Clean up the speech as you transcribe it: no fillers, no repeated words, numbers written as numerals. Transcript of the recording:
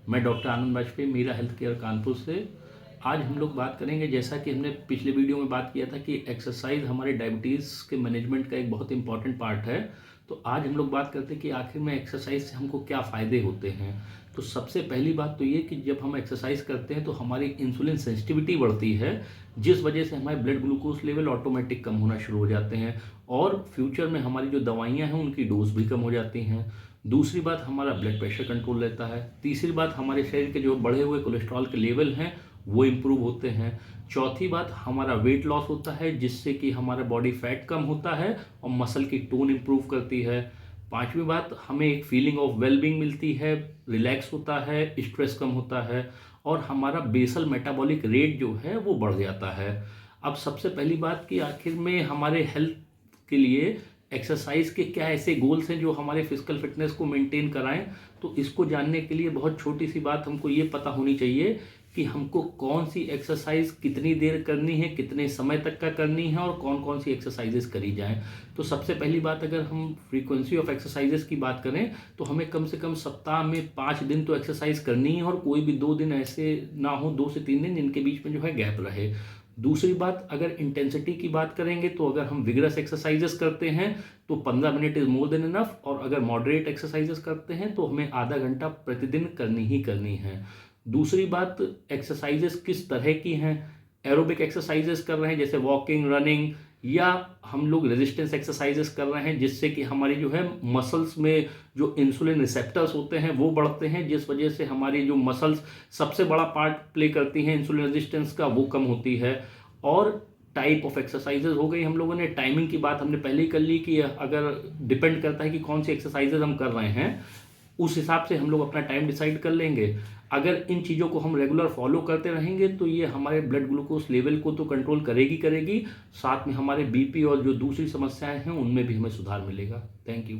मैं डॉक्टर आनंद Vajpayee, Meera health care Kanpur से। आज हम लोग बात करेंगे, जैसा कि हमने पिछले वीडियो में बात किया था कि एक्सरसाइज हमारे डायबिटीज़ के मैनेजमेंट का एक बहुत इंपॉर्टेंट पार्ट है। तो आज हम लोग बात करते हैं कि आखिर में एक्सरसाइज से हमको क्या फ़ायदे होते हैं। तो सबसे पहली बात तो ये कि जब हम एक्सरसाइज करते हैं तो हमारी इंसुलिन सेंसिटिविटी बढ़ती है, जिस वजह से हमारे ब्लड ग्लूकोज लेवल ऑटोमेटिक कम होना शुरू हो जाते हैं और फ्यूचर में हमारी जो दवाइयाँ हैं उनकी डोज भी कम हो जाती हैं। दूसरी बात, हमारा ब्लड प्रेशर कंट्रोल रहता है। तीसरी बात, हमारे शरीर के जो बढ़े हुए कोलेस्ट्रॉल के लेवल हैं वो इम्प्रूव होते हैं। चौथी बात, हमारा वेट लॉस होता है, जिससे कि हमारा बॉडी फैट कम होता है और मसल की टोन इम्प्रूव करती है। पांचवी बात, हमें एक फीलिंग ऑफ वेलबींग मिलती है, रिलैक्स होता है, स्ट्रेस कम होता है और हमारा बेसल मेटाबॉलिक रेट जो है वो बढ़ जाता है। अब सबसे पहली बात कि आखिर में हमारे हेल्थ के लिए एक्सरसाइज के क्या ऐसे गोल्स हैं जो हमारे फिजिकल फिटनेस को मेंटेन कराएं। तो इसको जानने के लिए बहुत छोटी सी बात हमको ये पता होनी चाहिए कि हमको कौन सी एक्सरसाइज कितनी देर करनी है, कितने समय तक का करनी है और कौन कौन सी एक्सरसाइजेस करी जाएं। तो सबसे पहली बात, अगर हम फ्रीक्वेंसी ऑफ एक्सरसाइजेस की बात करें तो हमें कम से कम सप्ताह में 5 दिन तो एक्सरसाइज करनी है और कोई भी 2 दिन ऐसे ना हो, 2 से 3 दिन जिनके बीच में जो है गैप रहे। दूसरी बात, अगर इंटेंसिटी की बात करेंगे तो अगर हम विगरस एक्सरसाइजेस करते हैं तो 15 minute is more than enough, और अगर मॉडरेट एक्सरसाइजेस करते हैं तो हमें आधा घंटा प्रतिदिन करनी ही करनी है। दूसरी बात, एक्सरसाइजेस किस तरह की हैं। एरोबिक एक्सरसाइजेस कर रहे हैं जैसे वॉकिंग, रनिंग, या हम लोग रेजिस्टेंस एक्सरसाइजेस कर रहे हैं जिससे कि हमारी जो है मसल्स में जो इंसुलिन रिसेप्टर्स होते हैं वो बढ़ते हैं, जिस वजह से हमारी जो मसल्स सबसे बड़ा पार्ट प्ले करती हैं इंसुलिन रेजिस्टेंस का, वो कम होती है। और टाइप ऑफ एक्सरसाइजेज हो गई, हम लोगों ने टाइमिंग की बात हमने पहले ही कर ली कि अगर डिपेंड करता है कि कौन सी एक्सरसाइजेज हम कर रहे हैं, उस हिसाब से हम लोग अपना टाइम डिसाइड कर लेंगे। अगर इन चीज़ों को हम रेगुलर फॉलो करते रहेंगे तो ये हमारे ब्लड ग्लूकोज लेवल को तो कंट्रोल करेगी करेगी, साथ में हमारे बीपी और जो दूसरी समस्याएं हैं उनमें भी हमें सुधार मिलेगा। Thank you.